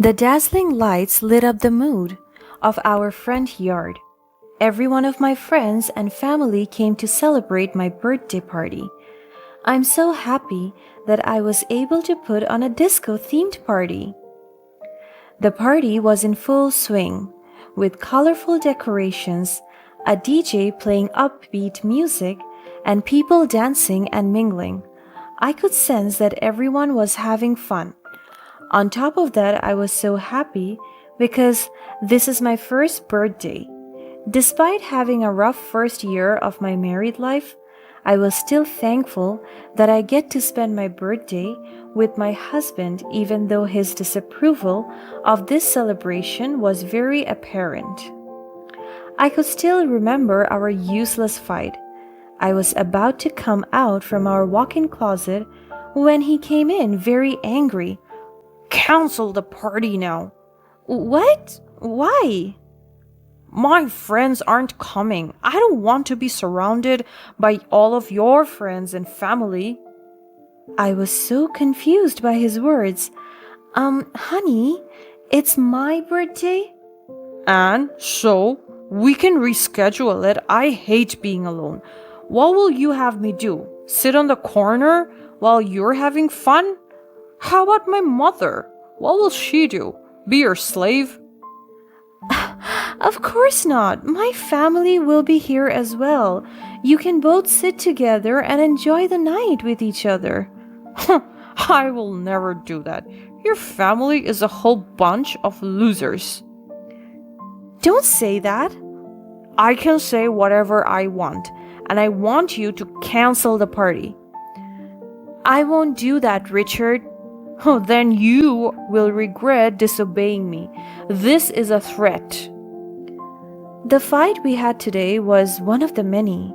The dazzling lights lit up the mood of our front yard. Every one of my friends and family came to celebrate my birthday party. I'm so happy that I was able to put on a disco themed party. The party was in full swing, with colorful decorations, a DJ playing upbeat music, and people dancing and mingling. I could sense that everyone was having fun. On top of that, I was so happy because this is my first birthday. Despite having a rough first year of my married life, I was still thankful that I get to spend my birthday with my husband, even though his disapproval of this celebration was very apparent. I could still remember our useless fight. I was about to come out from our walk-in closet when he came in very angry. "Cancel the party now." "What? Why?" "My friends aren't coming. I don't want to be surrounded by all of your friends and family." I was so confused by his words. Honey, it's my birthday." "And so we can reschedule it. I hate being alone. What will you have me do? Sit on the corner while you're having fun? How about my mother? What will she do? Be your slave?" "Of course not. My family will be here as well. You can both sit together and enjoy the night with each other." "I will never do that. Your family is a whole bunch of losers." "Don't say that." "I can say whatever I want, and I want you to cancel the party." "I won't do that, Richard." "Oh, then you will regret disobeying me. This is a threat." The fight we had today was one of the many.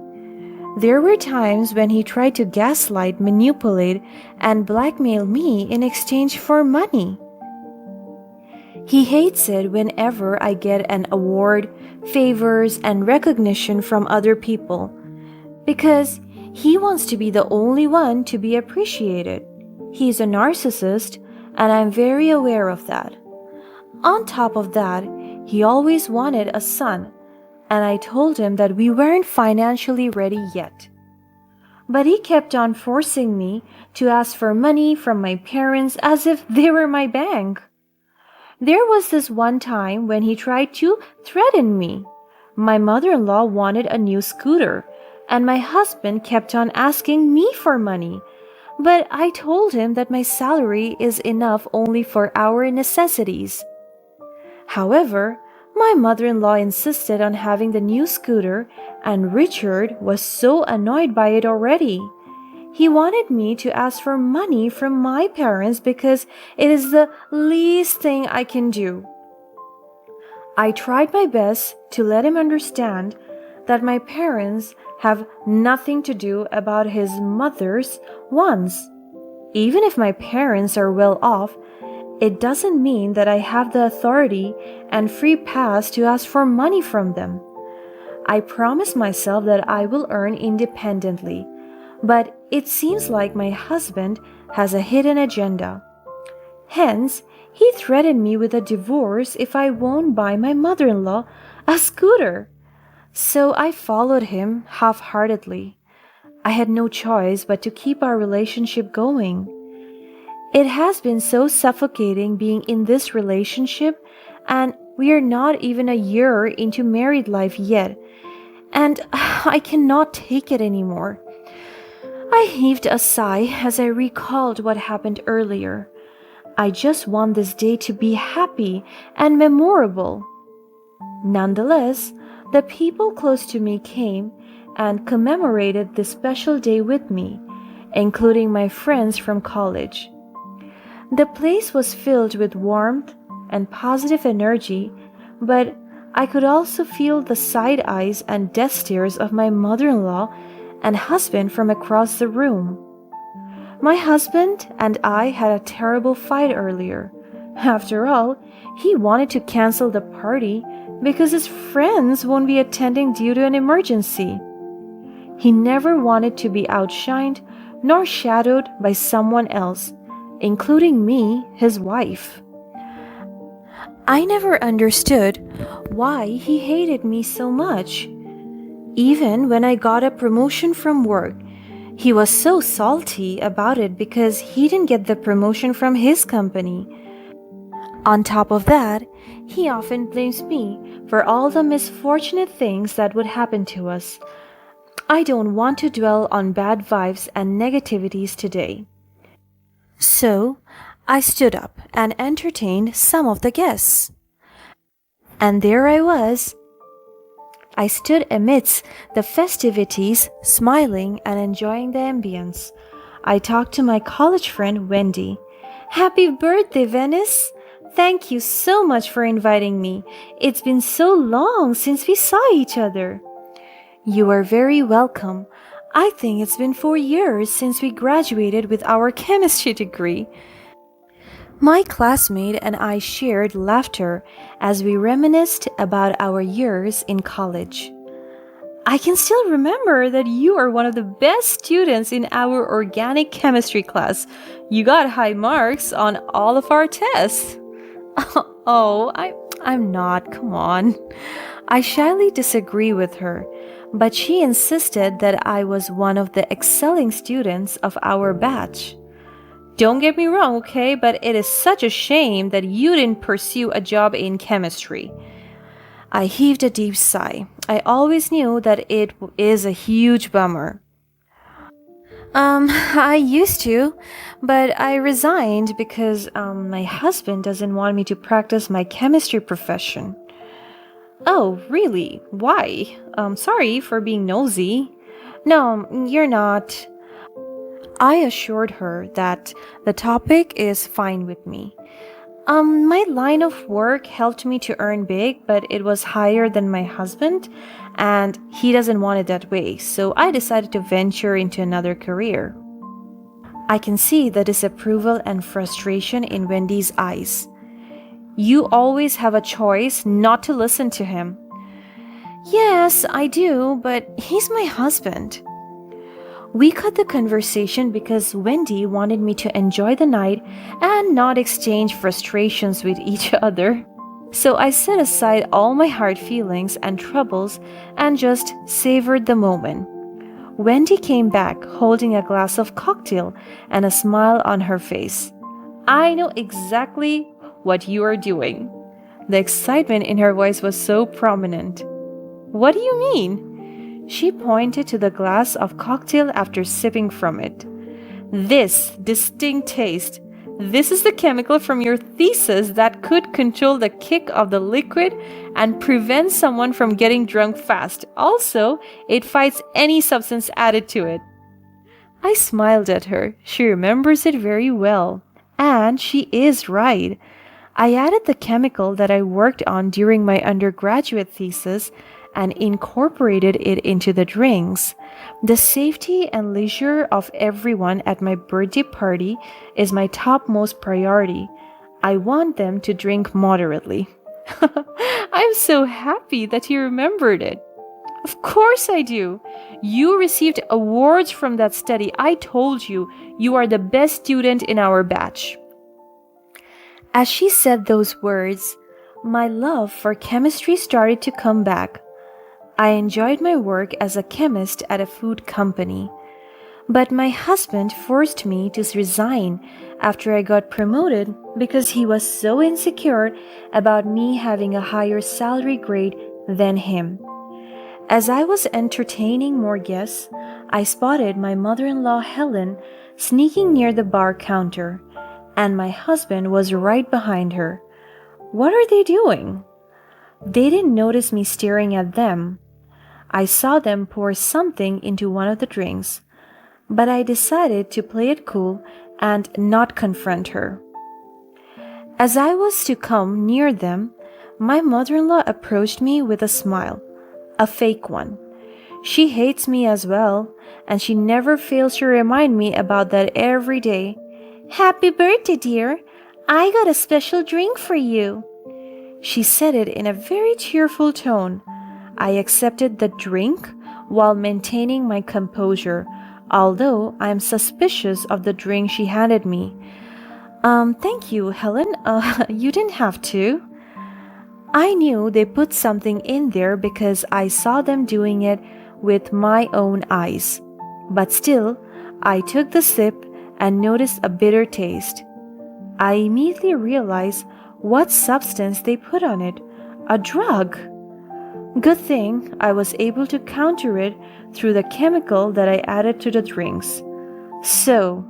There were times when he tried to gaslight, manipulate, and blackmail me in exchange for money. He hates it whenever I get an award, favors, and recognition from other people, because he wants to be the only one to be appreciated. He's a narcissist, and I'm very aware of that. On top of that, he always wanted a son, and I told him that we weren't financially ready yet. But he kept on forcing me to ask for money from my parents as if they were my bank. There was this one time when he tried to threaten me. My mother-in-law wanted a new scooter, and my husband kept on asking me for money. But I told him that my salary is enough only for our necessities. However, my mother-in-law insisted on having the new scooter, and Richard was so annoyed by it already. He wanted me to ask for money from my parents because it is the least thing I can do. I tried my best to let him understand that my parents have nothing to do about his mother's wants. Even if my parents are well off, it doesn't mean that I have the authority and free pass to ask for money from them. I promise myself that I will earn independently, but it seems like my husband has a hidden agenda. Hence, he threatened me with a divorce if I won't buy my mother-in-law a scooter. So I followed him half-heartedly. I had no choice but to keep our relationship going. It has been so suffocating being in this relationship, and we are not even a year into married life yet, and I cannot take it anymore. I heaved a sigh as I recalled what happened earlier. I just want this day to be happy and memorable. Nonetheless, the people close to me came and commemorated this special day with me, including my friends from college. The place was filled with warmth and positive energy, but I could also feel the side eyes and death stares of my mother-in-law and husband from across the room. My husband and I had a terrible fight earlier. After all, he wanted to cancel the party because his friends won't be attending due to an emergency. He never wanted to be outshined nor shadowed by someone else, including me, his wife. I never understood why he hated me so much. Even when I got a promotion from work, he was so salty about it because he didn't get the promotion from his company. On top of that, he often blames me for all the misfortunate things that would happen to us. I don't want to dwell on bad vibes and negativities today. So, I stood up and entertained some of the guests. And there I was. I stood amidst the festivities, smiling and enjoying the ambience. I talked to my college friend Wendy. Happy birthday, Venice! Thank you so much for inviting me. It's been so long since we saw each other. You are very welcome. I think it's been 4 years since we graduated with our chemistry degree. My classmate and I shared laughter as we reminisced about our years in college. I can still remember that you are one of the best students in our organic chemistry class. You got high marks on all of our tests. Oh, I'm not, come on. I shyly disagree with her, but she insisted that I was one of the excelling students of our batch. Don't get me wrong, okay, but it is such a shame that you didn't pursue a job in chemistry. I heaved a deep sigh. I always knew that it is a huge bummer. I used to, but I resigned because my husband doesn't want me to practice my chemistry profession. Oh, really? Why? Sorry for being nosy. No, you're not. I assured her that the topic is fine with me. My line of work helped me to earn big, but it was higher than my husband, and he doesn't want it that way, so I decided to venture into another career. I can see the disapproval and frustration in Wendy's eyes. You always have a choice not to listen to him. Yes, I do, but he's my husband. We cut the conversation because Wendy wanted me to enjoy the night and not exchange frustrations with each other. So I set aside all my hard feelings and troubles and just savored the moment. Wendy came back holding a glass of cocktail and a smile on her face. I know exactly what you are doing. The excitement in her voice was so prominent. What do you mean? She pointed to the glass of cocktail after sipping from it. This distinct taste. This is the chemical from your thesis that could control the kick of the liquid and prevent someone from getting drunk fast. Also, it fights any substance added to it. I smiled at her. She remembers it very well. And she is right. I added the chemical that I worked on during my undergraduate thesis and incorporated it into the drinks. The safety and leisure of everyone at my birthday party is my topmost priority. I want them to drink moderately. I'm so happy that you remembered it. Of course I do. You received awards from that study. I told you, you are the best student in our batch. As she said those words, my love for chemistry started to come back. I enjoyed my work as a chemist at a food company. But my husband forced me to resign after I got promoted because he was so insecure about me having a higher salary grade than him. As I was entertaining more guests, I spotted my mother-in-law Helen sneaking near the bar counter, and my husband was right behind her. What are they doing? They didn't notice me staring at them. I saw them pour something into one of the drinks, but I decided to play it cool and not confront her. As I was to come near them, my mother-in-law approached me with a smile, a fake one. She hates me as well, and she never fails to remind me about that every day. Happy birthday, dear! I got a special drink for you. She said it in a very cheerful tone. I accepted the drink while maintaining my composure, although I am suspicious of the drink she handed me. Thank you, Helen. You didn't have to. I knew they put something in there because I saw them doing it with my own eyes. But still, I took the sip and noticed a bitter taste. I immediately realized what substance they put on it, a drug. Good thing I was able to counter it through the chemical that I added to the drinks. So,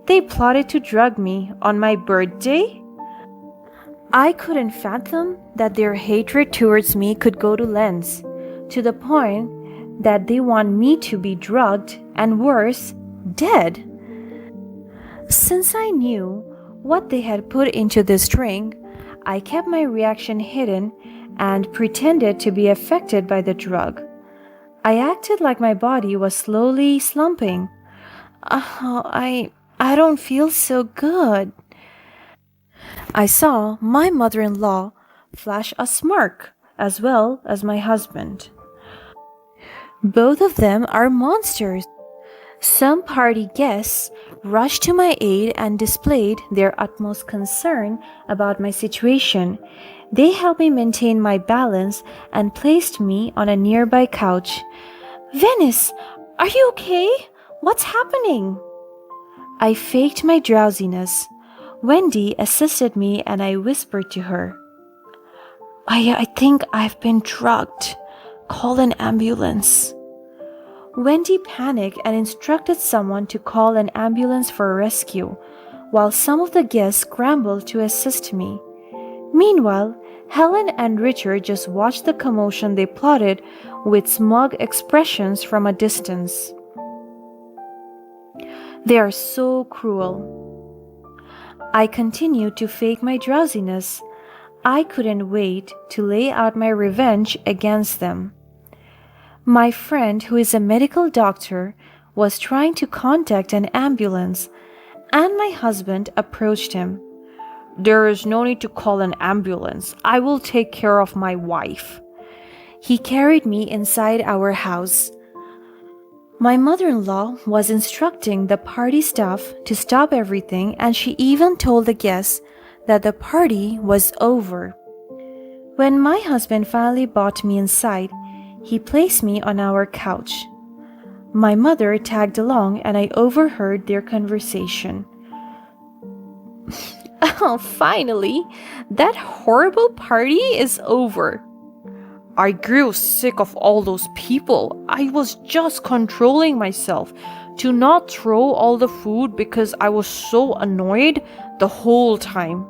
they plotted to drug me on my birthday? I couldn't fathom that their hatred towards me could go to lengths, to the point that they want me to be drugged and worse, dead. Since I knew what they had put into this drink, I kept my reaction hidden and pretended to be affected by the drug. I acted like my body was slowly slumping. I don't feel so good. I saw my mother-in-law flash a smirk, as well as my husband. Both of them are monsters. Some party guests rushed to my aid and displayed their utmost concern about my situation. They helped me maintain my balance and placed me on a nearby couch. Venice, are you okay? What's happening? I faked my drowsiness. Wendy assisted me and I whispered to her, I think I've been drugged. Call an ambulance. Wendy panicked and instructed someone to call an ambulance for rescue, while some of the guests scrambled to assist me. Meanwhile, Helen and Richard just watched the commotion they plotted with smug expressions from a distance. They are so cruel. I continued to fake my drowsiness. I couldn't wait to lay out my revenge against them. My friend, who is a medical doctor, was trying to contact an ambulance, and my husband approached him. There is no need to call an ambulance. I will take care of my wife. He carried me inside our house. My mother-in-law was instructing the party staff to stop everything, and she even told the guests that the party was over. When my husband finally brought me inside, he placed me on our couch. My mother tagged along and I overheard their conversation. Oh, finally, that horrible party is over. I grew sick of all those people. I was just controlling myself to not throw all the food because I was so annoyed the whole time.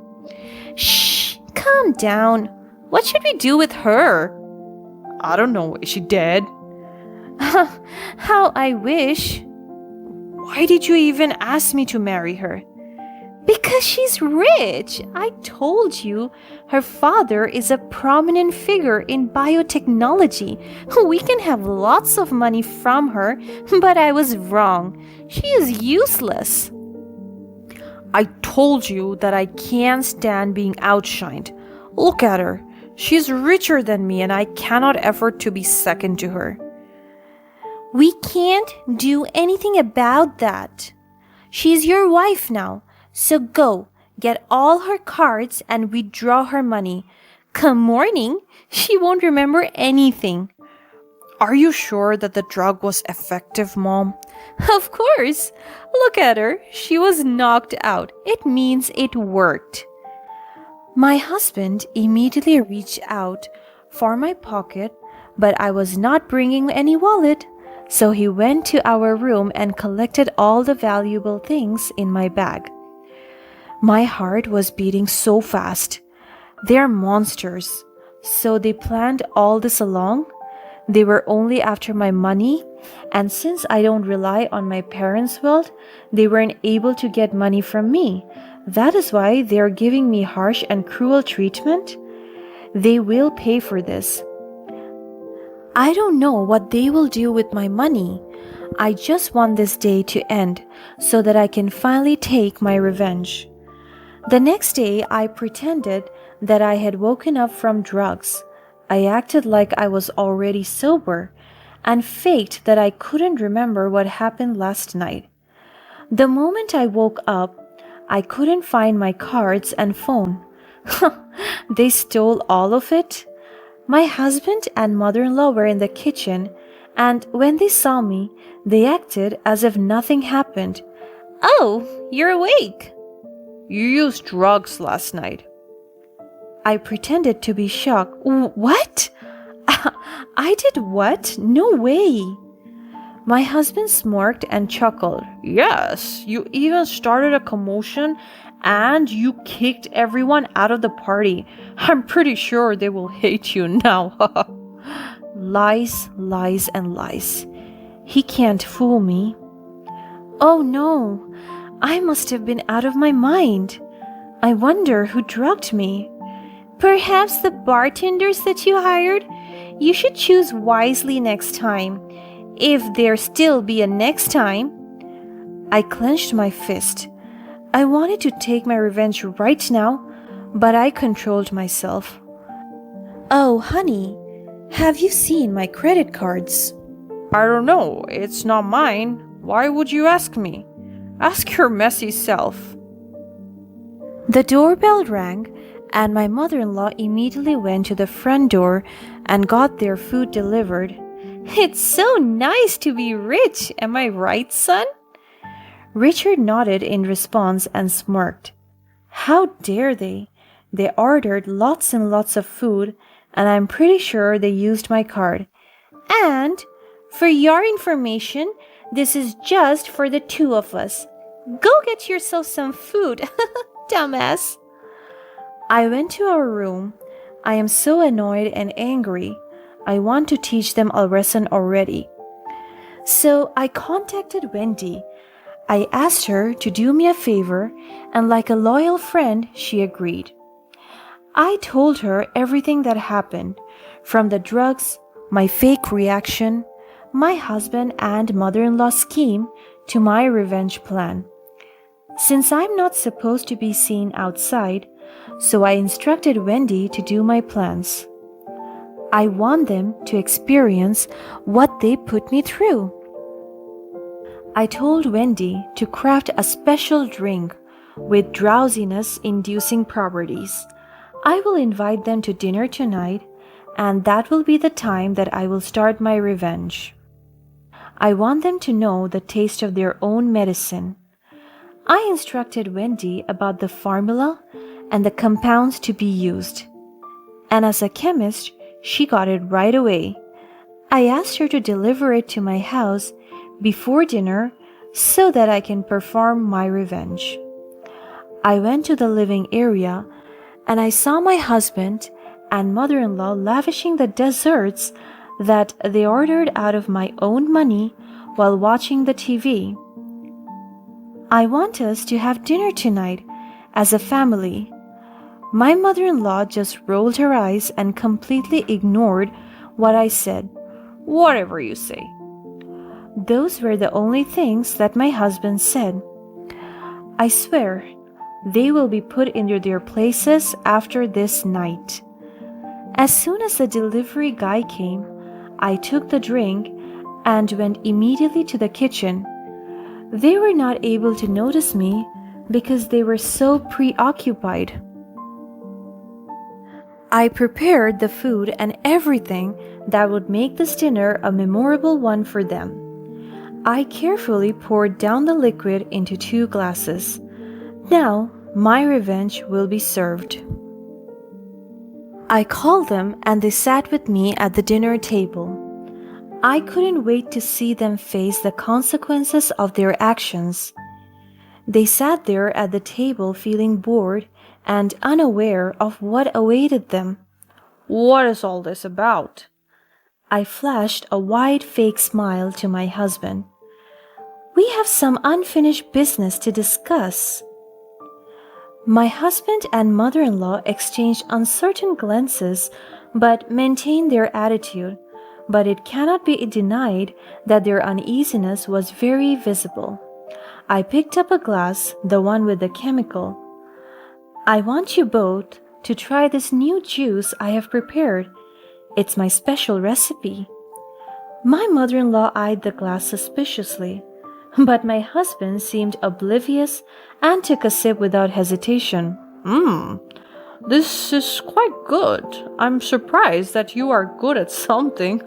Shh, calm down. What should we do with her? I don't know. Is she dead? How I wish. Why did you even ask me to marry her? Because she's rich. I told you, her father is a prominent figure in biotechnology. We can have lots of money from her, but I was wrong. She is useless. I told you that I can't stand being outshined. Look at her. She's richer than me and I cannot afford to be second to her. We can't do anything about that. She's your wife now. So go, get all her cards and withdraw her money. Come morning, she won't remember anything. Are you sure that the drug was effective, Mom? Of course. Look at her. She was knocked out. It means it worked. My husband immediately reached out for my pocket, but I was not bringing any wallet. So he went to our room and collected all the valuable things in my bag. My heart was beating so fast. They're monsters. So they planned all this along? They were only after my money, and since I don't rely on my parents' wealth, they weren't able to get money from me. That is why they are giving me harsh and cruel treatment. They will pay for this. I don't know what they will do with my money. I just want this day to end so that I can finally take my revenge. The next day, I pretended that I had woken up from drugs. I acted like I was already sober and faked that I couldn't remember what happened last night. The moment I woke up, I couldn't find my cards and phone, They stole all of it? My husband and mother-in-law were in the kitchen, and when they saw me, they acted as if nothing happened. Oh, you're awake. You used drugs last night. I pretended to be shocked. What? I did what? No way. My husband smirked and chuckled. Yes, you even started a commotion and you kicked everyone out of the party. I'm pretty sure they will hate you now. Lies, lies, and lies. He can't fool me. Oh no, I must have been out of my mind. I wonder who drugged me. Perhaps the bartenders that you hired? You should choose wisely next time. If there still be a next time. I clenched my fist. I wanted to take my revenge right now, but I controlled myself. Oh, honey, have you seen my credit cards? I don't know, it's not mine. Why would you ask me? Ask your messy self. The doorbell rang, and my mother-in-law immediately went to the front door and got their food delivered. It's so nice to be rich, am I right, son? Richard nodded in response and smirked. How dare they? They ordered lots and lots of food, and I'm pretty sure they used my card. And, for your information, this is just for the two of us. Go get yourself some food, dumbass. I went to our room. I am so annoyed and angry. I want to teach them a lesson already. So I contacted Wendy. I asked her to do me a favor, and like a loyal friend, she agreed. I told her everything that happened, from the drugs, my fake reaction, my husband and mother-in-law scheme, to my revenge plan. Since I'm not supposed to be seen outside, so I instructed Wendy to do my plans. I want them to experience what they put me through. I told Wendy to craft a special drink with drowsiness-inducing properties. I will invite them to dinner tonight, and that will be the time that I will start my revenge. I want them to know the taste of their own medicine. I instructed Wendy about the formula and the compounds to be used. And as a chemist, she got it right away. I asked her to deliver it to my house before dinner so that I can perform my revenge. I went to the living area and I saw my husband and mother-in-law lavishing the desserts that they ordered out of my own money while watching the TV. I want us to have dinner tonight as a family. My mother-in-law just rolled her eyes and completely ignored what I said. Whatever you say. Those were the only things that my husband said. I swear, they will be put into their places after this night. As soon as the delivery guy came, I took the drink and went immediately to the kitchen. They were not able to notice me because they were so preoccupied. I prepared the food and everything that would make this dinner a memorable one for them. I carefully poured down the liquid into 2 glasses. Now, my revenge will be served. I called them and they sat with me at the dinner table. I couldn't wait to see them face the consequences of their actions. They sat there at the table feeling bored and unaware of what awaited them. What is all this about? I flashed a wide fake smile to my husband. We have some unfinished business to discuss. My husband and mother-in-law exchanged uncertain glances but maintained their attitude, but it cannot be denied that their uneasiness was very visible. I picked up a glass, the one with the chemical. I want you both to try this new juice I have prepared. It's my special recipe. My mother-in-law eyed the glass suspiciously, but my husband seemed oblivious and took a sip without hesitation. This is quite good. I'm surprised that you are good at something.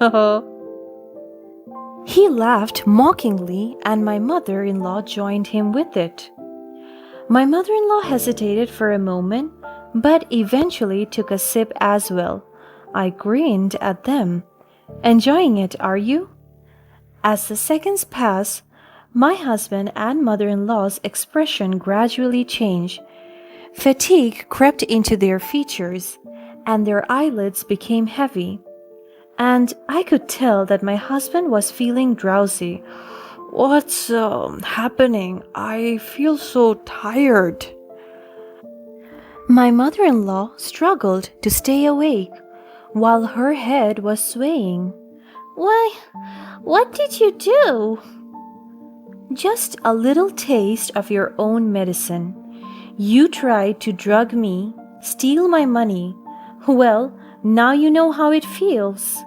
He laughed mockingly, and my mother in law joined him with it. My mother in law hesitated for a moment, but eventually took a sip as well. I grinned at them. Enjoying it, are you? As the seconds passed, my husband and mother in law's expression gradually changed. Fatigue crept into their features, and their eyelids became heavy. And I could tell that my husband was feeling drowsy. What's happening? I feel so tired. My mother in law struggled to stay awake while her head was swaying. Why, what did you do? Just a little taste of your own medicine. You tried to drug me, steal my money. Well, now you know how it feels.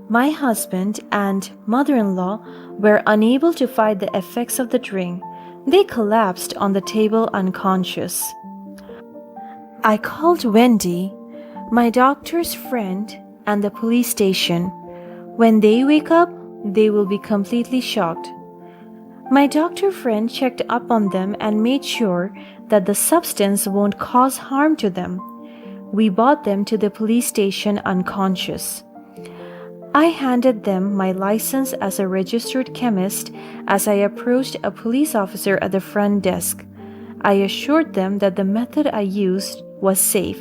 My husband and mother-in-law were unable to fight the effects of the drink. They collapsed on the table unconscious. I called Wendy, my doctor's friend, and the police station. When they wake up, they will be completely shocked. My doctor friend checked up on them and made sure that the substance won't cause harm to them. We brought them to the police station unconscious. I handed them my license as a registered chemist as I approached a police officer at the front desk. I assured them that the method I used was safe.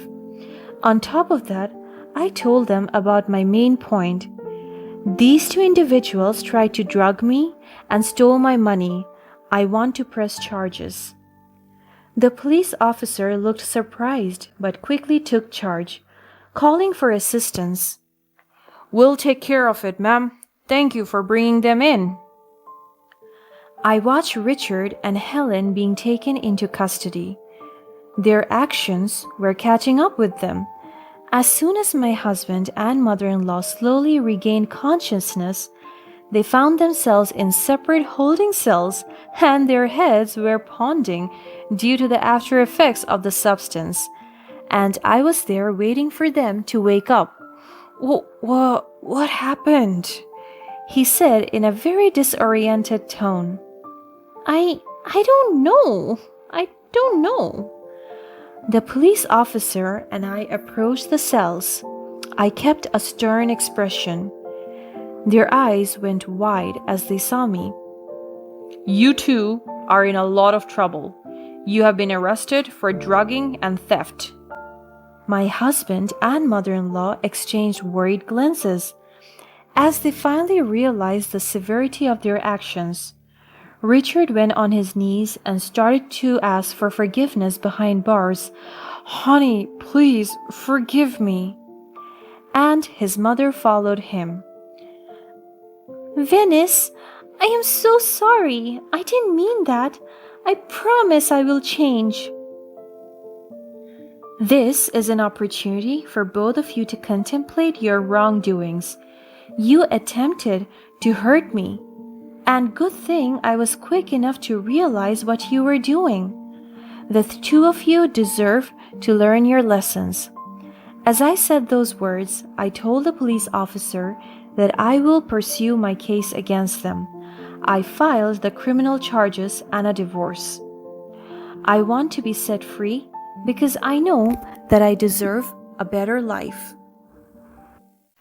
On top of that, I told them about my main point. These two individuals tried to drug me and stole my money. I want to press charges. The police officer looked surprised but quickly took charge, calling for assistance. We'll take care of it, ma'am. Thank you for bringing them in. I watched Richard and Helen being taken into custody. Their actions were catching up with them. As soon as my husband and mother-in-law slowly regained consciousness, they found themselves in separate holding cells and their heads were pounding due to the after effects of the substance. And I was there waiting for them to wake up. What happened? He said in a very disoriented tone. I don't know. I don't know. The police officer and I approached the cells. I kept a stern expression. Their eyes went wide as they saw me. You two are in a lot of trouble. You have been arrested for drugging and theft. My husband and mother-in-law exchanged worried glances as they finally realized the severity of their actions. Richard went on his knees and started to ask for forgiveness behind bars. Honey, please forgive me. And his mother followed him. Venice, I am so sorry. I didn't mean that. I promise I will change. This is an opportunity for both of you to contemplate your wrongdoings. You attempted to hurt me, and good thing I was quick enough to realize what you were doing. The two of you deserve to learn your lessons. As I said those words, I told the police officer that I will pursue my case against them. I filed the criminal charges and a divorce. I want to be set free because I know that I deserve a better life.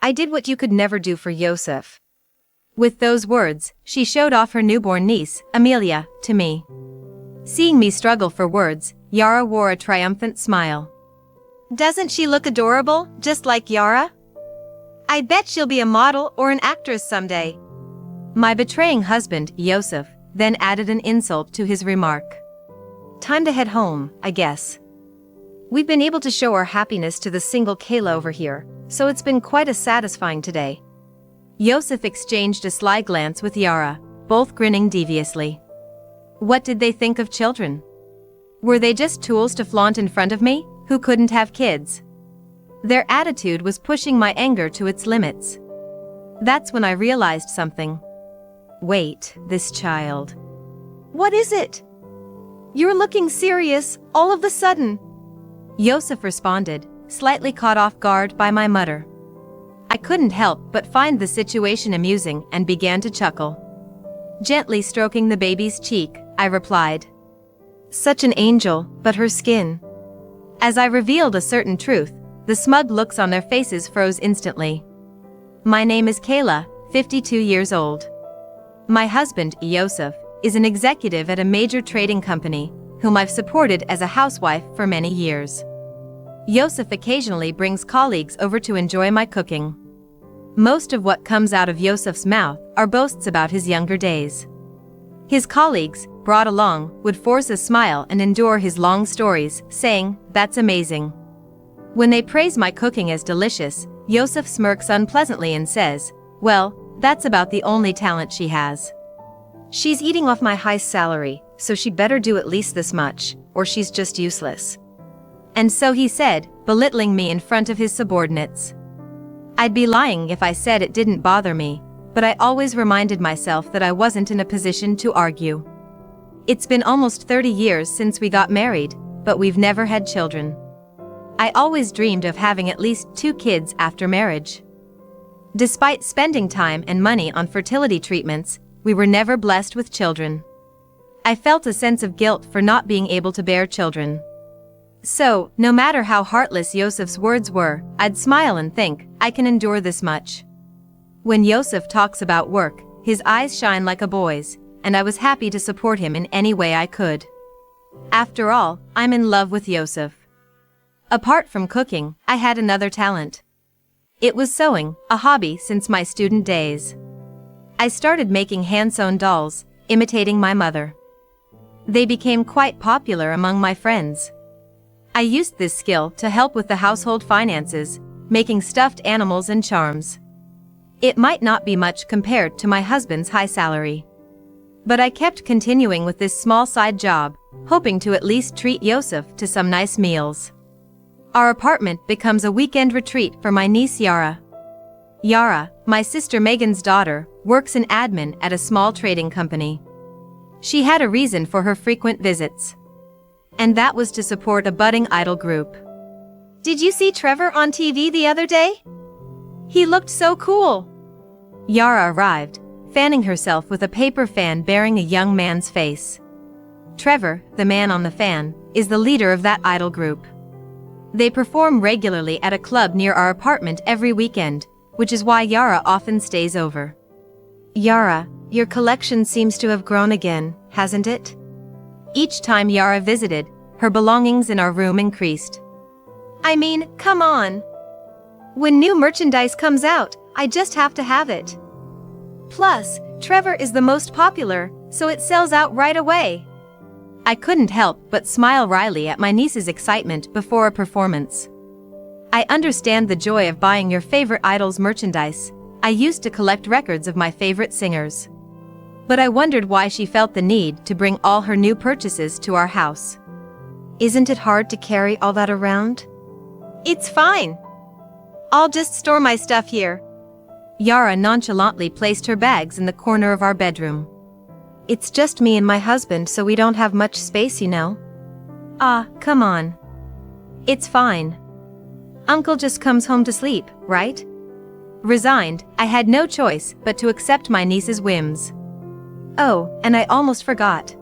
I did what you could never do for Yosef. With those words, she showed off her newborn niece, Amelia, to me. Seeing me struggle for words, Yara wore a triumphant smile. Doesn't she look adorable, just like Yara? I bet she'll be a model or an actress someday. My betraying husband, Yosef, then added an insult to his remark. Time to head home, I guess. We've been able to show our happiness to the single Kayla over here, so it's been quite a satisfying today. Yosef exchanged a sly glance with Yara, both grinning deviously. What did they think of children? Were they just tools to flaunt in front of me, who couldn't have kids? Their attitude was pushing my anger to its limits. That's when I realized something. Wait, this child. What is it? You're looking serious, all of a sudden. Yosef responded, slightly caught off guard by my mutter. I couldn't help but find the situation amusing and began to chuckle. Gently stroking the baby's cheek, I replied, "Such an angel, but her skin." As I revealed a certain truth, the smug looks on their faces froze instantly. My name is Kayla, 52 years old. My husband, Yosef, is an executive at a major trading company, whom I've supported as a housewife for many years. Yosef occasionally brings colleagues over to enjoy my cooking. Most of what comes out of Yosef's mouth are boasts about his younger days. His colleagues, brought along, would force a smile and endure his long stories, saying, "That's amazing." When they praise my cooking as delicious, Yosef smirks unpleasantly and says, "Well, that's about the only talent she has. She's eating off my high salary, so she'd better do at least this much, or she's just useless." And so he said, belittling me in front of his subordinates. I'd be lying if I said it didn't bother me, but I always reminded myself that I wasn't in a position to argue. It's been almost 30 years since we got married, but we've never had children. I always dreamed of having at least 2 kids after marriage. Despite spending time and money on fertility treatments, we were never blessed with children. I felt a sense of guilt for not being able to bear children. So, no matter how heartless Yosef's words were, I'd smile and think, I can endure this much. When Yosef talks about work, his eyes shine like a boy's, and I was happy to support him in any way I could. After all, I'm in love with Yosef. Apart from cooking, I had another talent. It was sewing, a hobby since my student days. I started making hand-sewn dolls, imitating my mother. They became quite popular among my friends. I used this skill to help with the household finances, making stuffed animals and charms. It might not be much compared to my husband's high salary. But I kept continuing with this small side job, hoping to at least treat Yosef to some nice meals. Our apartment becomes a weekend retreat for my niece Yara. Yara, my sister Megan's daughter, works in admin at a small trading company. She had a reason for her frequent visits. And that was to support a budding idol group. "Did you see Trevor on TV the other day? He looked so cool." Yara arrived, fanning herself with a paper fan bearing a young man's face. Trevor, the man on the fan, is the leader of that idol group. They perform regularly at a club near our apartment every weekend, which is why Yara often stays over. "Yara, your collection seems to have grown again, hasn't it?" Each time Yara visited, her belongings in our room increased. "I mean, come on. When new merchandise comes out, I just have to have it. Plus, Trevor is the most popular, so it sells out right away." I couldn't help but smile wryly at my niece's excitement before a performance. "I understand the joy of buying your favorite idol's merchandise. I used to collect records of my favorite singers. But I wondered why she felt the need to bring all her new purchases to our house. Isn't it hard to carry all that around?" "It's fine. I'll just store my stuff here." Yara nonchalantly placed her bags in the corner of our bedroom. "It's just me and my husband, so we don't have much space, you know." "Ah, come on. It's fine. Uncle just comes home to sleep, right?" Resigned, I had no choice but to accept my niece's whims. "Oh, and I almost forgot.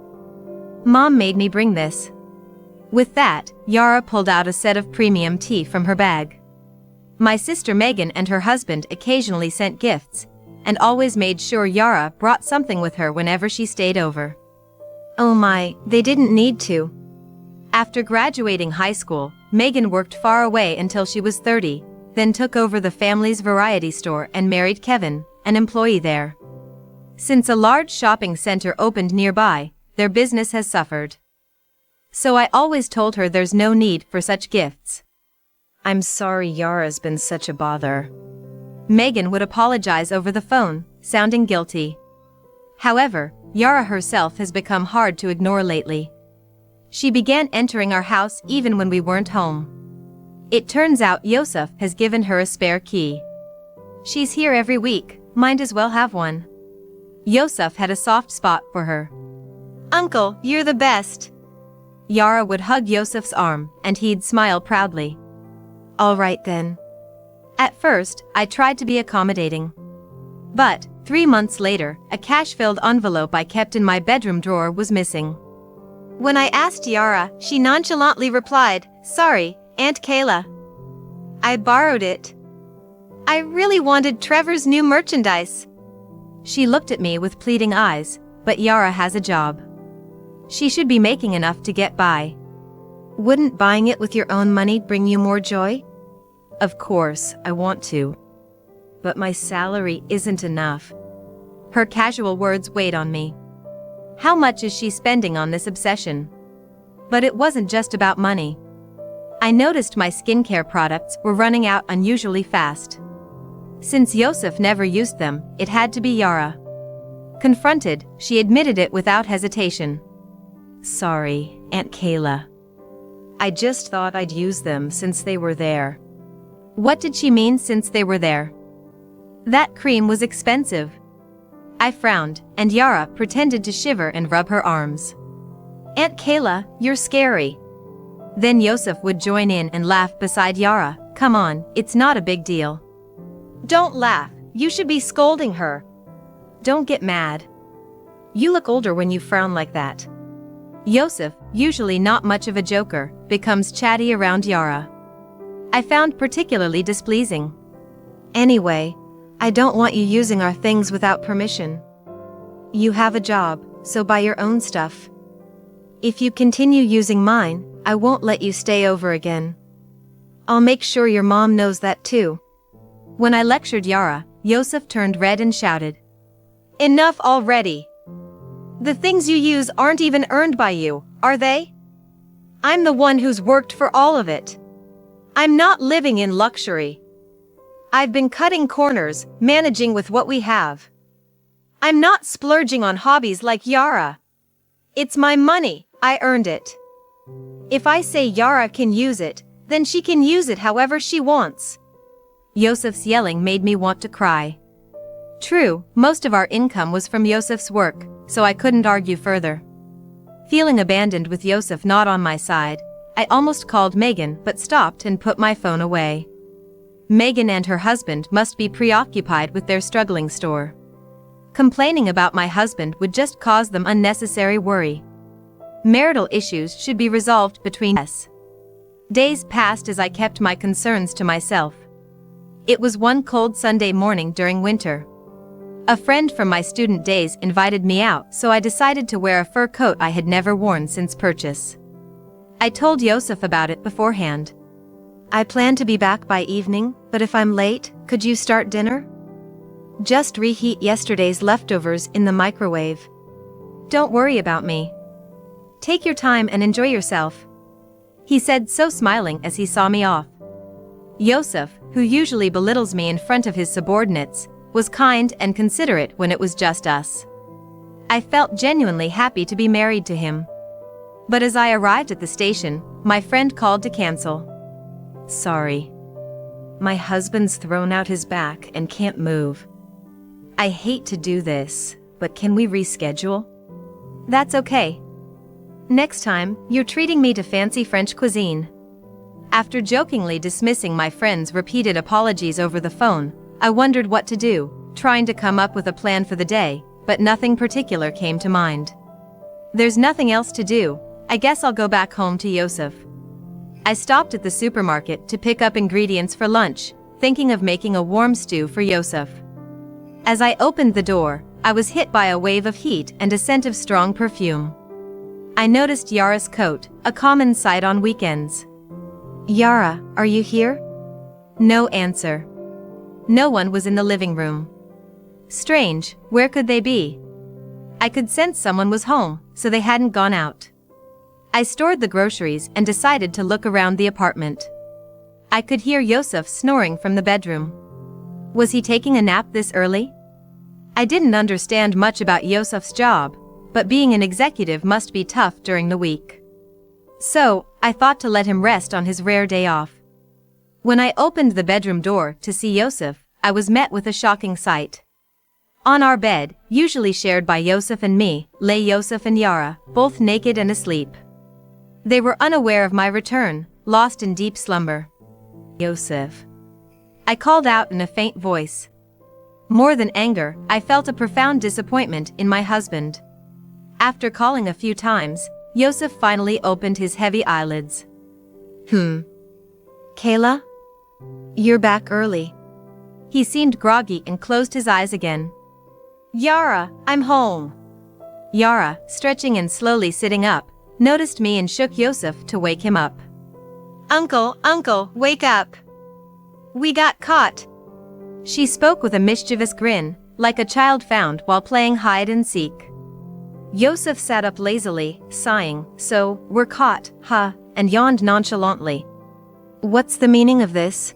Mom made me bring this." With that, Yara pulled out a set of premium tea from her bag. My sister Megan and her husband occasionally sent gifts, and always made sure Yara brought something with her whenever she stayed over. Oh my, they didn't need to. After graduating high school, Megan worked far away until she was 30, then took over the family's variety store and married Kevin, an employee there. Since a large shopping center opened nearby, their business has suffered. So I always told her there's no need for such gifts. "I'm sorry Yara's been such a bother." Megan would apologize over the phone, sounding guilty. However, Yara herself has become hard to ignore lately. She began entering our house even when we weren't home. It turns out Yosef has given her a spare key. "She's here every week, might as well have one." Yosef had a soft spot for her. "Uncle, you're the best." Yara would hug Yosef's arm, and he'd smile proudly. All right then. At first, I tried to be accommodating. But, 3 months later, a cash-filled envelope I kept in my bedroom drawer was missing. When I asked Yara, she nonchalantly replied, "Sorry, Aunt Kayla. I borrowed it. I really wanted Trevor's new merchandise." She looked at me with pleading eyes, but Yara has a job. She should be making enough to get by. Wouldn't buying it with your own money bring you more joy? Of course, I want to. But my salary isn't enough. Her casual words weighed on me. How much is she spending on this obsession? But it wasn't just about money. I noticed my skincare products were running out unusually fast. Since Yosef never used them, it had to be Yara. Confronted, she admitted it without hesitation. Sorry, Aunt Kayla. I just thought I'd use them since they were there. What did she mean since they were there? That cream was expensive. I frowned, and Yara pretended to shiver and rub her arms. Aunt Kayla, you're scary. Then Yosef would join in and laugh beside Yara. Come on, it's not a big deal. Don't laugh, you should be scolding her. Don't get mad. You look older when you frown like that. Yosef, usually not much of a joker, becomes chatty around Yara. I found particularly displeasing. Anyway, I don't want you using our things without permission. You have a job, so buy your own stuff. If you continue using mine, I won't let you stay over again. I'll make sure your mom knows that too. When I lectured Yara, Yosef turned red and shouted. Enough already! The things you use aren't even earned by you, are they? I'm the one who's worked for all of it. I'm not living in luxury. I've been cutting corners, managing with what we have. I'm not splurging on hobbies like Yara. It's my money, I earned it. If I say Yara can use it, then she can use it however she wants. Yosef's yelling made me want to cry. True, most of our income was from Yosef's work, so I couldn't argue further. Feeling abandoned with Yosef not on my side, I almost called Megan but stopped and put my phone away. Megan and her husband must be preoccupied with their struggling store. Complaining about my husband would just cause them unnecessary worry. Marital issues should be resolved between us. Days passed as I kept my concerns to myself. It was one cold Sunday morning during winter. A friend from my student days invited me out, so I decided to wear a fur coat I had never worn since purchase. I told Yosef about it beforehand. I plan to be back by evening, but if I'm late, could you start dinner? Just reheat yesterday's leftovers in the microwave. Don't worry about me. Take your time and enjoy yourself. He said, so smiling as he saw me off. Yosef, who usually belittles me in front of his subordinates, was kind and considerate when it was just us. I felt genuinely happy to be married to him. But as I arrived at the station, my friend called to cancel. Sorry. My husband's thrown out his back and can't move. I hate to do this, but can we reschedule? That's okay. Next time, you're treating me to fancy French cuisine. After jokingly dismissing my friend's repeated apologies over the phone, I wondered what to do, trying to come up with a plan for the day, but nothing particular came to mind. There's nothing else to do, I guess I'll go back home to Yosef. I stopped at the supermarket to pick up ingredients for lunch, thinking of making a warm stew for Yosef. As I opened the door, I was hit by a wave of heat and a scent of strong perfume. I noticed Yara's coat, a common sight on weekends. Yara, are you here? No answer. No one was in the living room. Strange, where could they be? I could sense someone was home, so they hadn't gone out. I stored the groceries and decided to look around the apartment. I could hear Yosef snoring from the bedroom. Was he taking a nap this early? I didn't understand much about Yosef's job, but being an executive must be tough during the week. So, I thought to let him rest on his rare day off. When I opened the bedroom door to see Yosef, I was met with a shocking sight. On our bed, usually shared by Yosef and me, lay Yosef and Yara, both naked and asleep. They were unaware of my return, lost in deep slumber. Yosef. I called out in a faint voice. More than anger, I felt a profound disappointment in my husband. After calling a few times, Yosef finally opened his heavy eyelids. Kayla? You're back early. He seemed groggy and closed his eyes again. Yara, I'm home. Yara, stretching and slowly sitting up, noticed me and shook Yosef to wake him up. Uncle, wake up. We got caught. She spoke with a mischievous grin, like a child found while playing hide and seek. Yosef sat up lazily, sighing, "So, we're caught, huh?" and yawned nonchalantly. What's the meaning of this?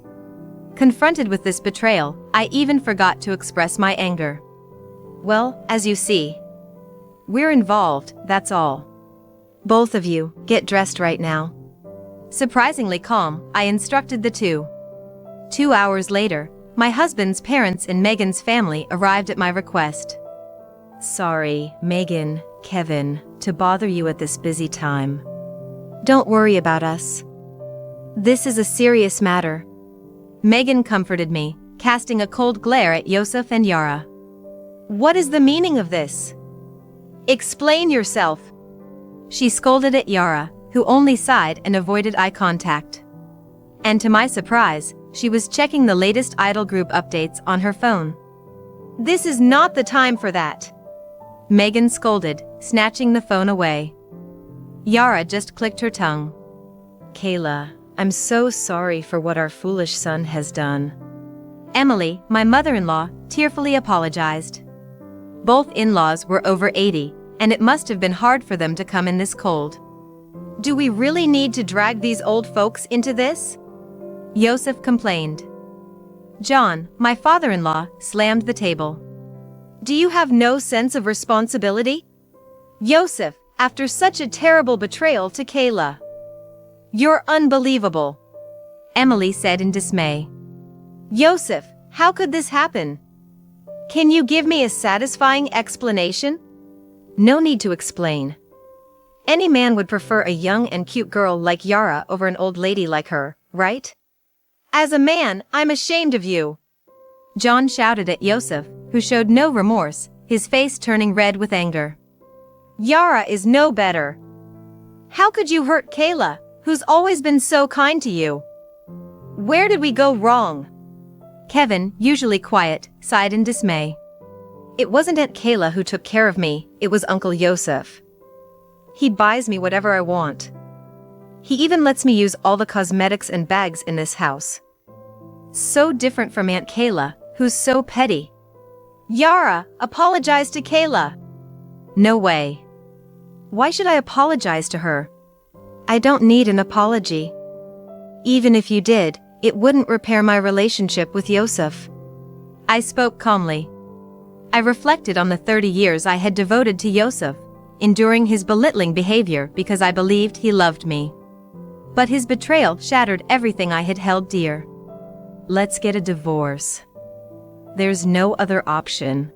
Confronted with this betrayal, I even forgot to express my anger. Well, as you see, we're involved, that's all. Both of you, get dressed right now. Surprisingly calm, I instructed the two. 2 hours later, my husband's parents and Megan's family arrived at my request. Sorry, Megan, Kevin, to bother you at this busy time. Don't worry about us. This is a serious matter. Megan comforted me, casting a cold glare at Yosef and Yara. What is the meaning of this? Explain yourself. She scolded at Yara, who only sighed and avoided eye contact. And to my surprise, she was checking the latest Idol group updates on her phone. This is not the time for that. Megan scolded, snatching the phone away. Yara just clicked her tongue. Kayla, I'm so sorry for what our foolish son has done. Emily, my mother-in-law, tearfully apologized. Both in-laws were over 80, and it must have been hard for them to come in this cold. Do we really need to drag these old folks into this? Yosef complained. John, my father-in-law, slammed the table. Do you have no sense of responsibility? Yosef, after such a terrible betrayal to Kayla. You're unbelievable, Emily said in dismay. Yosef, how could this happen? Can you give me a satisfying explanation? No need to explain. Any man would prefer a young and cute girl like Yara over an old lady like her, right? As a man, I'm ashamed of you. John shouted at Yosef, who showed no remorse, his face turning red with anger. Yara is no better. How could you hurt Kayla, who's always been so kind to you? Where did we go wrong? Kevin, usually quiet, sighed in dismay. It wasn't Aunt Kayla who took care of me, it was Uncle Yosef. He buys me whatever I want. He even lets me use all the cosmetics and bags in this house. So different from Aunt Kayla, who's so petty. Yara, apologize to Kayla. No way. Why should I apologize to her? I don't need an apology. Even if you did, it wouldn't repair my relationship with Yosef. I spoke calmly. I reflected on the 30 years I had devoted to Yosef, enduring his belittling behavior because I believed he loved me. But his betrayal shattered everything I had held dear. Let's get a divorce. There's no other option.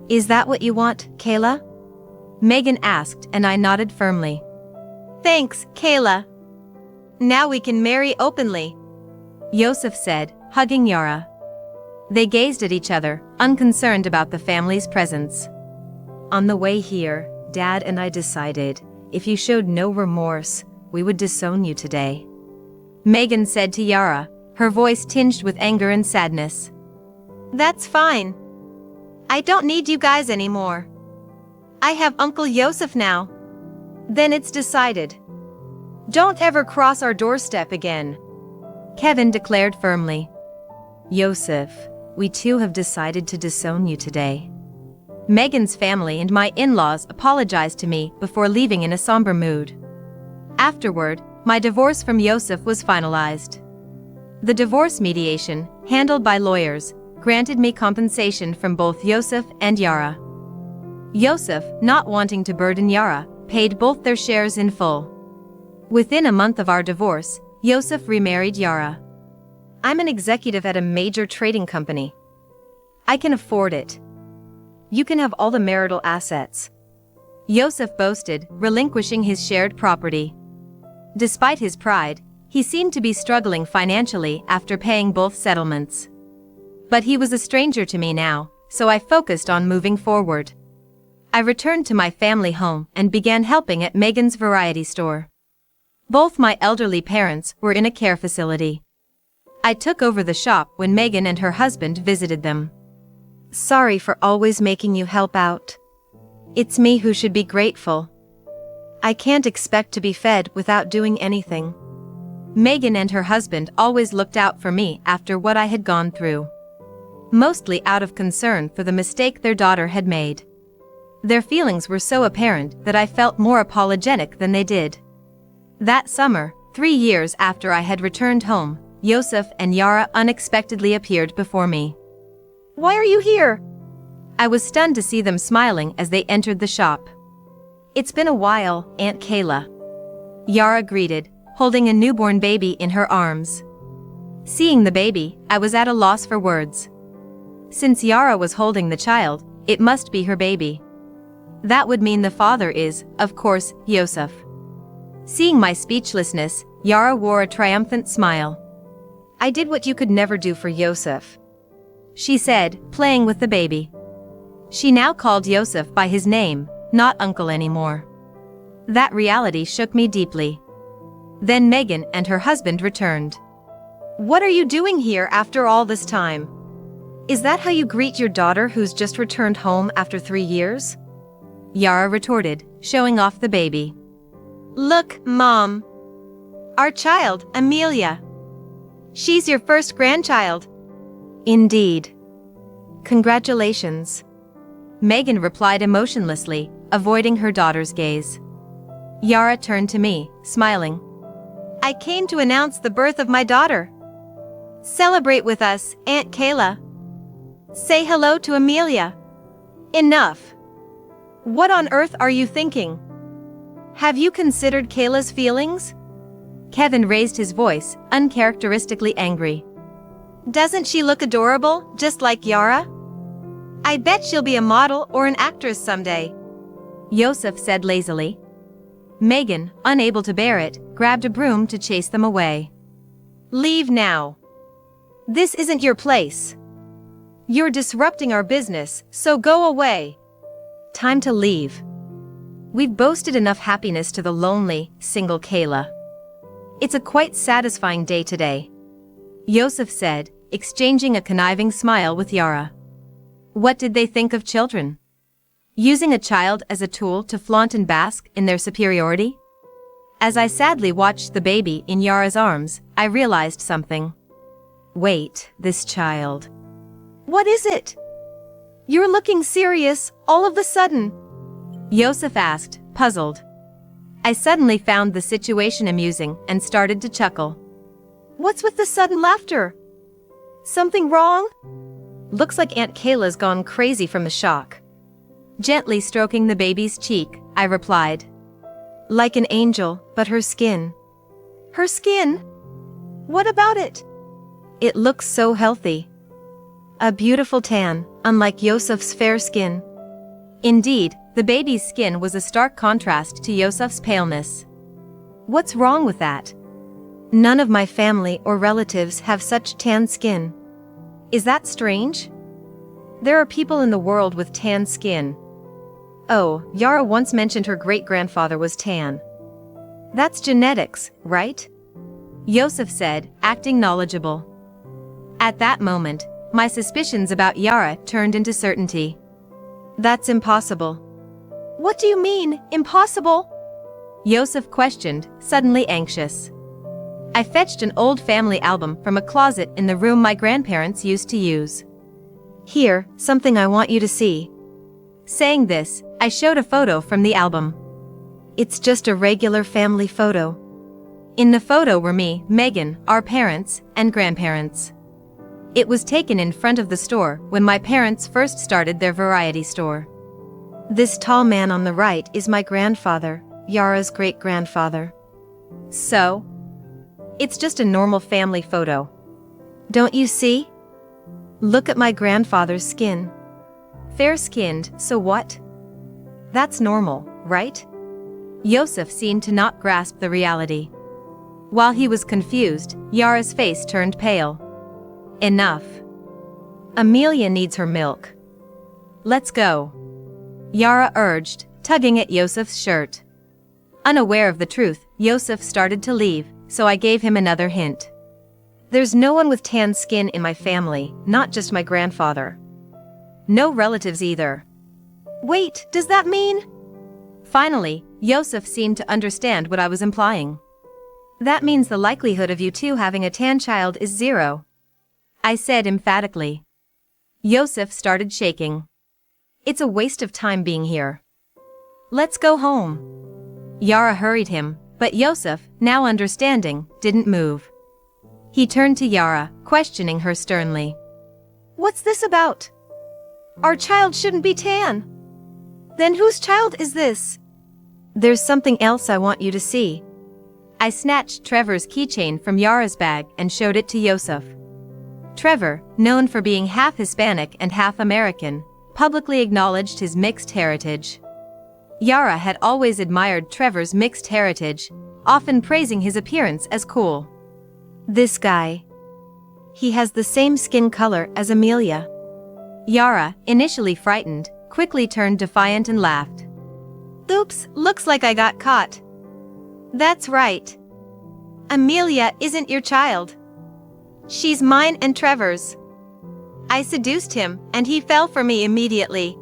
Is that what you want, Kayla? Megan asked, and I nodded firmly. Thanks, Kayla. Now we can marry openly, Yosef said, hugging Yara. They gazed at each other, unconcerned about the family's presence. On the way here, Dad and I decided, if you showed no remorse, we would disown you today. Megan said to Yara, her voice tinged with anger and sadness. That's fine. I don't need you guys anymore. I have Uncle Yosef now. Then it's decided. Don't ever cross our doorstep again, Kevin declared firmly. Yosef, we too have decided to disown you today. Megan's family and my in-laws apologized to me before leaving in a somber mood. Afterward, my divorce from Yosef was finalized. The divorce mediation, handled by lawyers, granted me compensation from both Yosef and Yara. Yosef, not wanting to burden Yara, paid both their shares in full. Within a month of our divorce, Yosef remarried Yara. I'm an executive at a major trading company. I can afford it. You can have all the marital assets, Yosef boasted, relinquishing his shared property. Despite his pride, he seemed to be struggling financially after paying both settlements. But he was a stranger to me now, so I focused on moving forward. I returned to my family home and began helping at Megan's variety store. Both my elderly parents were in a care facility. I took over the shop when Megan and her husband visited them. Sorry for always making you help out. It's me who should be grateful. I can't expect to be fed without doing anything. Megan and her husband always looked out for me after what I had gone through. Mostly out of concern for the mistake their daughter had made. Their feelings were so apparent that I felt more apologetic than they did. That summer, 3 years after I had returned home, Yosef and Yara unexpectedly appeared before me. Why are you here? I was stunned to see them smiling as they entered the shop. It's been a while, Aunt Kayla. Yara greeted, holding a newborn baby in her arms. Seeing the baby, I was at a loss for words. Since Yara was holding the child, it must be her baby. That would mean the father is, of course, Yosef. Seeing my speechlessness, Yara wore a triumphant smile. I did what you could never do for Yosef, she said, playing with the baby. She now called Yosef by his name, not uncle anymore. That reality shook me deeply. Then Megan and her husband returned. What are you doing here after all this time? Is that how you greet your daughter who's just returned home after 3 years? Yara retorted, showing off the baby. Look, Mom. Our child, Amelia. She's your first grandchild. Indeed. Congratulations. Megan replied emotionlessly, avoiding her daughter's gaze. Yara turned to me, smiling. I came to announce the birth of my daughter. Celebrate with us, Aunt Kayla. Say hello to Amelia. Enough. What on earth are you thinking? Have you considered Kayla's feelings? Kevin raised his voice, uncharacteristically angry. Doesn't she look adorable, just like Yara? I bet she'll be a model or an actress someday. Yosef said lazily. Megan, unable to bear it, grabbed a broom to chase them away. Leave now. This isn't your place. You're disrupting our business, so go away. Time to leave. We've boasted enough happiness to the lonely, single Kayla. It's a quite satisfying day today, Yosef said, exchanging a conniving smile with Yara. What did they think of children? Using a child as a tool to flaunt and bask in their superiority? As I sadly watched the baby in Yara's arms, I realized something. Wait, this child. What is it? You're looking serious, all of a sudden. Yosef asked, puzzled. I suddenly found the situation amusing and started to chuckle. What's with the sudden laughter? Something wrong? Looks like Aunt Kayla's gone crazy from the shock. Gently stroking the baby's cheek, I replied. Like an angel, but her skin. Her skin? What about it? It looks so healthy. A beautiful tan, unlike Yosef's fair skin. Indeed, the baby's skin was a stark contrast to Yosef's paleness. What's wrong with that? None of my family or relatives have such tan skin. Is that strange? There are people in the world with tan skin. Oh, Yara once mentioned her great-grandfather was tan. That's genetics, right? Yosef said, acting knowledgeable. At that moment, my suspicions about Yara turned into certainty. That's impossible. What do you mean, impossible? Yosef questioned, suddenly anxious. I fetched an old family album from a closet in the room my grandparents used to use. Here, something I want you to see. Saying this, I showed a photo from the album. It's just a regular family photo. In the photo were me, Megan, our parents, and grandparents. It was taken in front of the store when my parents first started their variety store. This tall man on the right is my grandfather, Yara's great-grandfather. So? It's just a normal family photo. Don't you see? Look at my grandfather's skin. Fair-skinned, so what? That's normal, right? Yosef seemed to not grasp the reality. While he was confused, Yara's face turned pale. Enough. Amelia needs her milk. Let's go. Yara urged, tugging at Yosef's shirt. Unaware of the truth, Yosef started to leave, so I gave him another hint. There's no one with tan skin in my family, not just my grandfather. No relatives either. Wait, does that mean? Finally, Yosef seemed to understand what I was implying. That means the likelihood of you two having a tan child is 0. I said emphatically. Yosef started shaking. It's a waste of time being here. Let's go home. Yara hurried him, but Yosef, now understanding, didn't move. He turned to Yara, questioning her sternly. What's this about? Our child shouldn't be tan. Then whose child is this? There's something else I want you to see. I snatched Trevor's keychain from Yara's bag and showed it to Yosef. Trevor, known for being half Hispanic and half American, publicly acknowledged his mixed heritage. Yara had always admired Trevor's mixed heritage, often praising his appearance as cool. This guy. He has the same skin color as Amelia. Yara, initially frightened, quickly turned defiant and laughed. Oops, looks like I got caught. That's right. Amelia isn't your child. She's mine and Trevor's. I seduced him, and he fell for me immediately.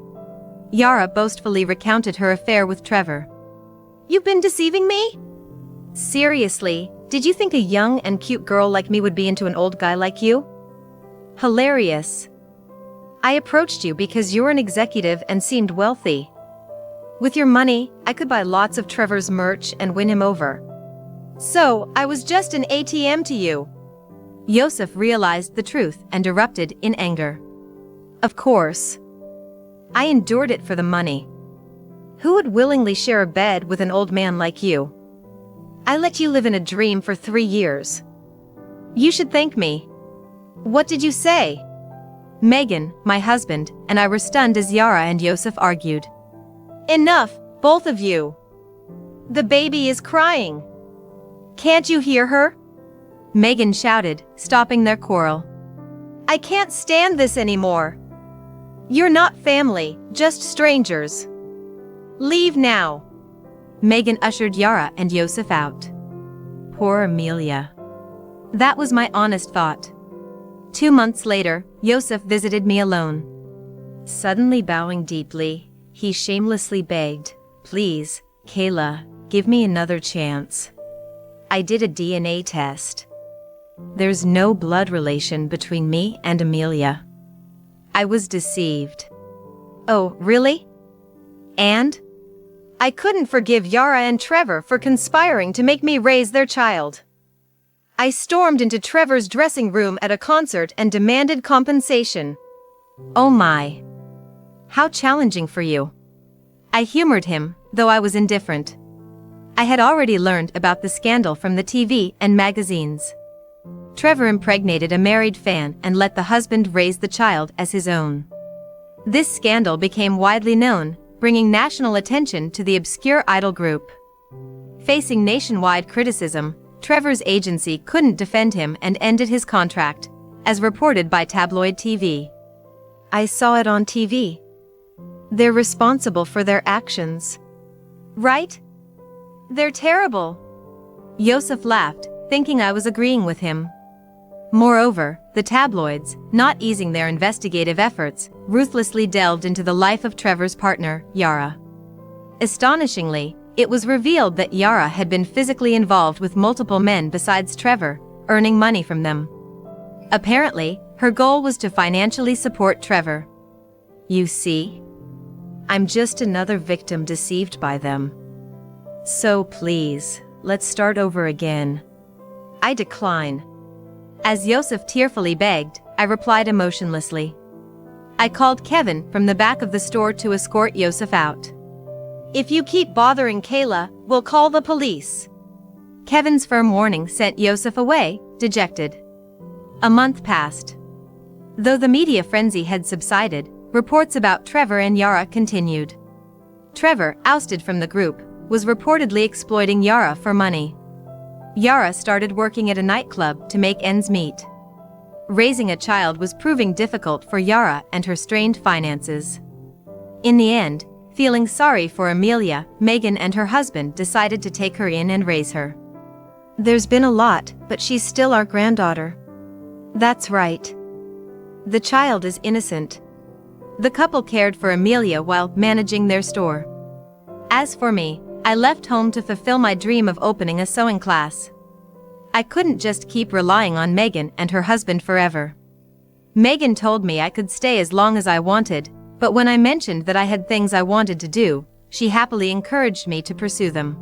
Yara boastfully recounted her affair with Trevor. You've been deceiving me? Seriously, did you think a young and cute girl like me would be into an old guy like you? Hilarious. I approached you because you're an executive and seemed wealthy. With your money, I could buy lots of Trevor's merch and win him over. So, I was just an ATM to you. Yosef realized the truth and erupted in anger. Of course. I endured it for the money. Who would willingly share a bed with an old man like you? I let you live in a dream for 3 years. You should thank me. What did you say? Megan, my husband, and I were stunned as Yara and Yosef argued. Enough, both of you. The baby is crying. Can't you hear her? Megan shouted, stopping their quarrel. I can't stand this anymore. You're not family, just strangers. Leave now. Megan ushered Yara and Yosef out. Poor Amelia. That was my honest thought. 2 months later, Yosef visited me alone. Suddenly bowing deeply, he shamelessly begged, Please, Kayla, give me another chance. I did a DNA test. There's no blood relation between me and Amelia. I was deceived. Oh, really? And? I couldn't forgive Yara and Trevor for conspiring to make me raise their child. I stormed into Trevor's dressing room at a concert and demanded compensation. Oh my. How challenging for you. I humored him, though I was indifferent. I had already learned about the scandal from the TV and magazines. Trevor impregnated a married fan and let the husband raise the child as his own. This scandal became widely known, bringing national attention to the obscure idol group. Facing nationwide criticism, Trevor's agency couldn't defend him and ended his contract, as reported by tabloid TV. I saw it on TV. They're responsible for their actions. Right? They're terrible. Yosef laughed, thinking I was agreeing with him. Moreover, the tabloids, not easing their investigative efforts, ruthlessly delved into the life of Trevor's partner, Yara. Astonishingly, it was revealed that Yara had been physically involved with multiple men besides Trevor, earning money from them. Apparently, her goal was to financially support Trevor. You see? I'm just another victim deceived by them. So please, let's start over again. I decline. As Yosef tearfully begged, I replied emotionlessly. I called Kevin from the back of the store to escort Yosef out. If you keep bothering Kayla, we'll call the police. Kevin's firm warning sent Yosef away, dejected. A month passed. Though the media frenzy had subsided, reports about Trevor and Yara continued. Trevor, ousted from the group, was reportedly exploiting Yara for money. Yara started working at a nightclub to make ends meet. Raising a child was proving difficult for Yara and her strained finances. In the end, feeling sorry for Amelia, Megan and her husband decided to take her in and raise her. There's been a lot, but she's still our granddaughter. That's right. The child is innocent. The couple cared for Amelia while managing their store. As for me, I left home to fulfill my dream of opening a sewing class. I couldn't just keep relying on Megan and her husband forever. Megan told me I could stay as long as I wanted, but when I mentioned that I had things I wanted to do, she happily encouraged me to pursue them.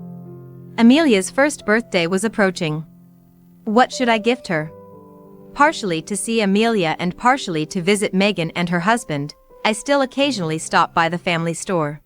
Amelia's first birthday was approaching. What should I gift her? Partially to see Amelia and partially to visit Megan and her husband, I still occasionally stop by the family store.